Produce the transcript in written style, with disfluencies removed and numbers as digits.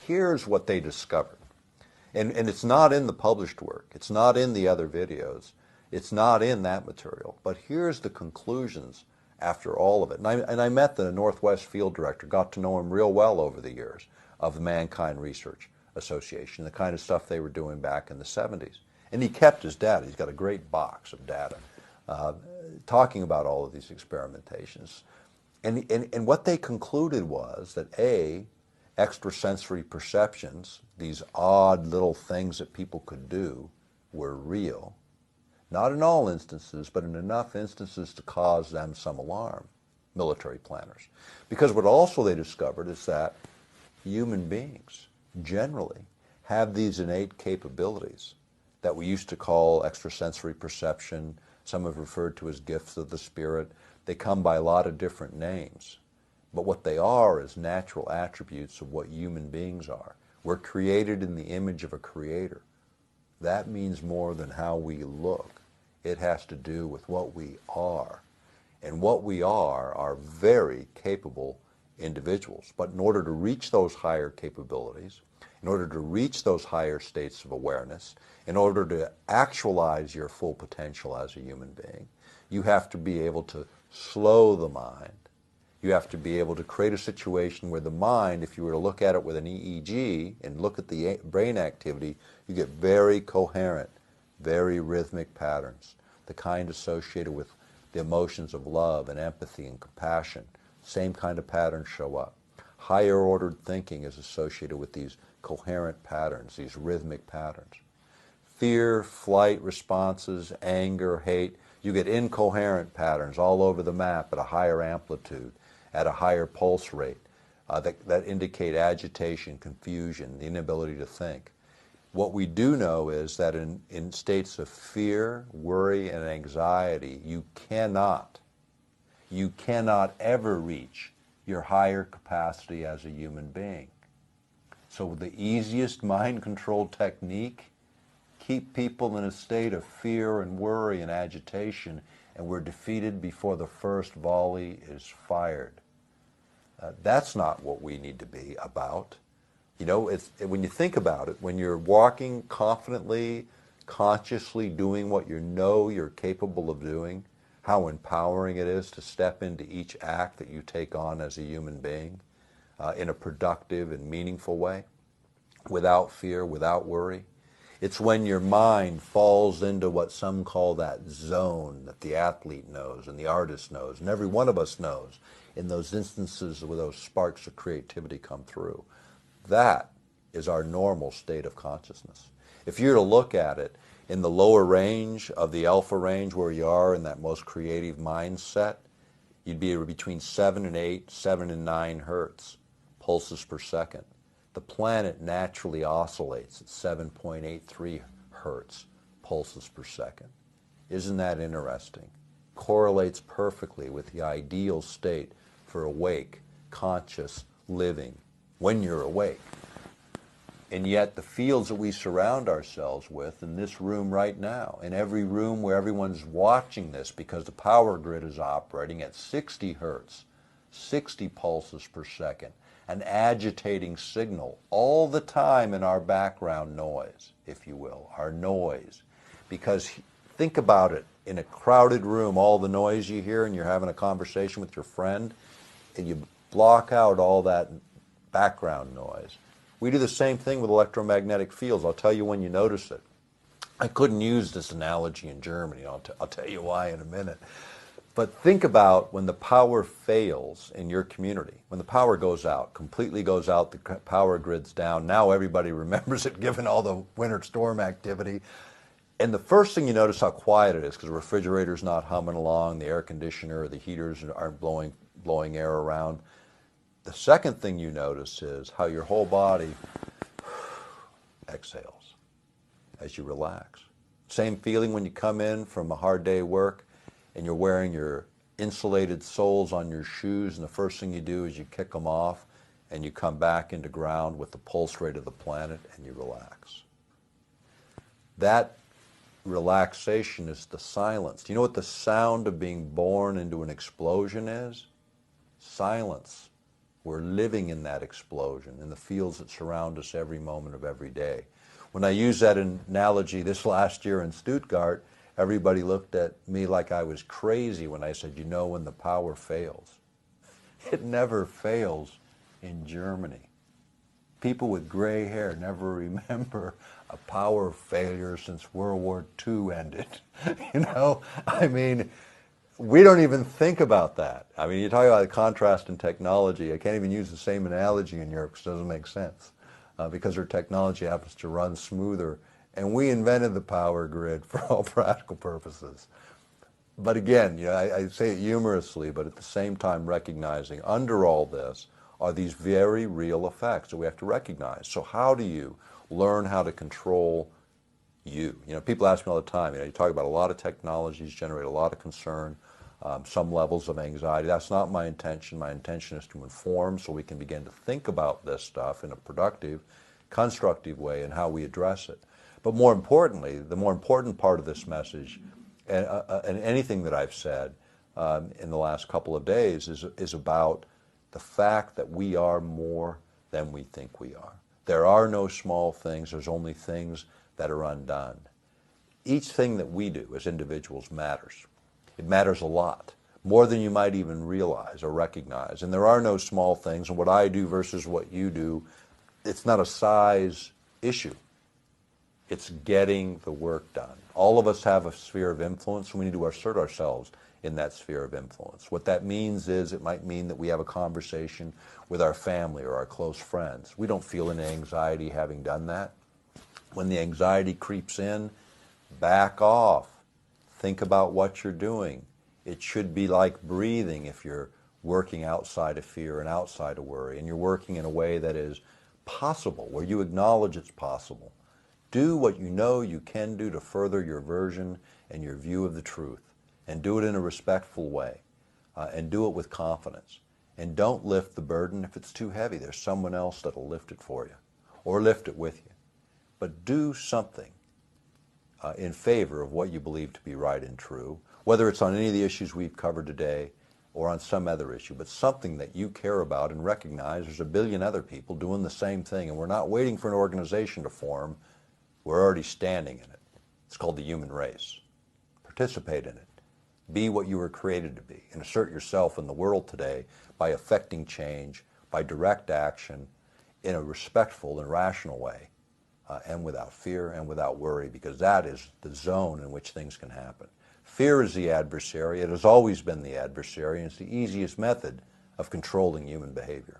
here's what they discovered. And it's not in the published work. It's not in the other videos. It's not in that material. But here's the conclusions after all of it. And I met the Northwest field director, got to know him real well over the years, of the Mankind Research Association, the kind of stuff they were doing back in the 70s. And he kept his data. He's got a great box of data talking about all of these experimentations. And what they concluded was that extrasensory perceptions, these odd little things that people could do, were real. Not in all instances, but in enough instances to cause them some alarm, military planners. Because what also they discovered is that human beings generally have these innate capabilities that we used to call extrasensory perception. Some have referred to as gifts of the spirit. They come by a lot of different names. But what they are is natural attributes of what human beings are. We're created in the image of a creator. That means more than how we look. It has to do with what we are. And what we are very capable individuals. But in order to reach those higher capabilities, in order to reach those higher states of awareness, in order to actualize your full potential as a human being, you have to be able to slow the mind. You have to be able to create a situation where the mind, if you were to look at it with an EEG and look at the brain activity, you get very coherent, very rhythmic patterns, the kind associated with the emotions of love and empathy and compassion. Same kind of patterns show up. Higher ordered thinking is associated with these coherent patterns, these rhythmic patterns. Fear, flight responses, anger, hate, you get incoherent patterns all over the map at a higher amplitude, at a higher pulse rate that indicate agitation, confusion, the inability to think. What we do know is that in states of fear, worry, and anxiety, you cannot ever reach your higher capacity as a human being. So the easiest mind control technique, keep people in a state of fear and worry and agitation, and we're defeated before the first volley is fired. That's not what we need to be about. You know, when you think about it, when you're walking confidently, consciously doing what you know you're capable of doing, how empowering it is to step into each act that you take on as a human being in a productive and meaningful way, without fear, without worry. It's when your mind falls into what some call that zone that the athlete knows and the artist knows and every one of us knows in those instances where those sparks of creativity come through. That is our normal state of consciousness. If you were to look at it in the lower range of the alpha range where you are in that most creative mindset, you'd be between 7 and 8, 7 and 9 hertz pulses per second. The planet naturally oscillates at 7.83 hertz pulses per second. Isn't that interesting? Correlates perfectly with the ideal state for awake, conscious living when you're awake. And yet the fields that we surround ourselves with in this room right now, in every room where everyone's watching this because the power grid is operating at 60 hertz, 60 pulses per second, an agitating signal all the time in our background noise, if you will, our noise. Because think about it, in a crowded room, all the noise you hear and you're having a conversation with your friend, and you block out all that background noise. We do the same thing with electromagnetic fields. I'll tell you when you notice it. I couldn't use this analogy in Germany. I'll tell you why in a minute. But think about when the power fails in your community. When the power goes out, completely goes out, the power grid's down. Now everybody remembers it given all the winter storm activity. And the first thing you notice how quiet it is because the refrigerator's not humming along, the air conditioner or the heaters aren't blowing air around. The second thing you notice is how your whole body exhales as you relax. Same feeling when you come in from a hard day of work and you're wearing your insulated soles on your shoes, and the first thing you do is you kick them off and you come back into ground with the pulse rate of the planet and you relax. That relaxation is the silence. Do you know what the sound of being born into an explosion is? Silence. We're living in that explosion, in the fields that surround us every moment of every day. When I used that analogy this last year in Stuttgart, everybody looked at me like I was crazy when I said, you know when the power fails. It never fails in Germany. People with gray hair never remember a power failure since World War II ended. You know, I mean, we don't even think about that. I mean, you talk about the contrast in technology. I can't even use the same analogy in Europe because it doesn't make sense because their technology happens to run smoother. And we invented the power grid for all practical purposes. But again, you know, I say it humorously, but at the same time recognizing under all this are these very real effects that we have to recognize. So how do you learn how to control you? You know, people ask me all the time, you know, you talk about a lot of technologies generate a lot of concern, some levels of anxiety. That's not my intention. My intention is to inform so we can begin to think about this stuff in a productive, constructive way and how we address it. But more importantly, the more important part of this message and anything that I've said in the last couple of days is about the fact that we are more than we think we are. There are no small things. There's only things that are undone. Each thing that we do as individuals matters. It matters a lot, more than you might even realize or recognize. And there are no small things. And what I do versus what you do, it's not a size issue. It's getting the work done. All of us have a sphere of influence, and we need to assert ourselves in that sphere of influence. What that means is it might mean that we have a conversation with our family or our close friends. We don't feel any anxiety having done that. When the anxiety creeps in, back off. Think about what you're doing. It should be like breathing if you're working outside of fear and outside of worry, and you're working in a way that is possible, where you acknowledge it's possible. Do what you know you can do to further your version and your view of the truth, and do it in a respectful way, and do it with confidence. And don't lift the burden if it's too heavy. There's someone else that'll lift it for you, or lift it with you. But do something in favor of what you believe to be right and true, whether it's on any of the issues we've covered today or on some other issue, but something that you care about and recognize there's a billion other people doing the same thing, and we're not waiting for an organization to form. We're already standing in it. It's called the human race. Participate in it. Be what you were created to be, and assert yourself in the world today by affecting change, by direct action, in a respectful and rational way, and without fear and without worry, because that is the zone in which things can happen. Fear is the adversary. It has always been the adversary, and it's the easiest method of controlling human behavior.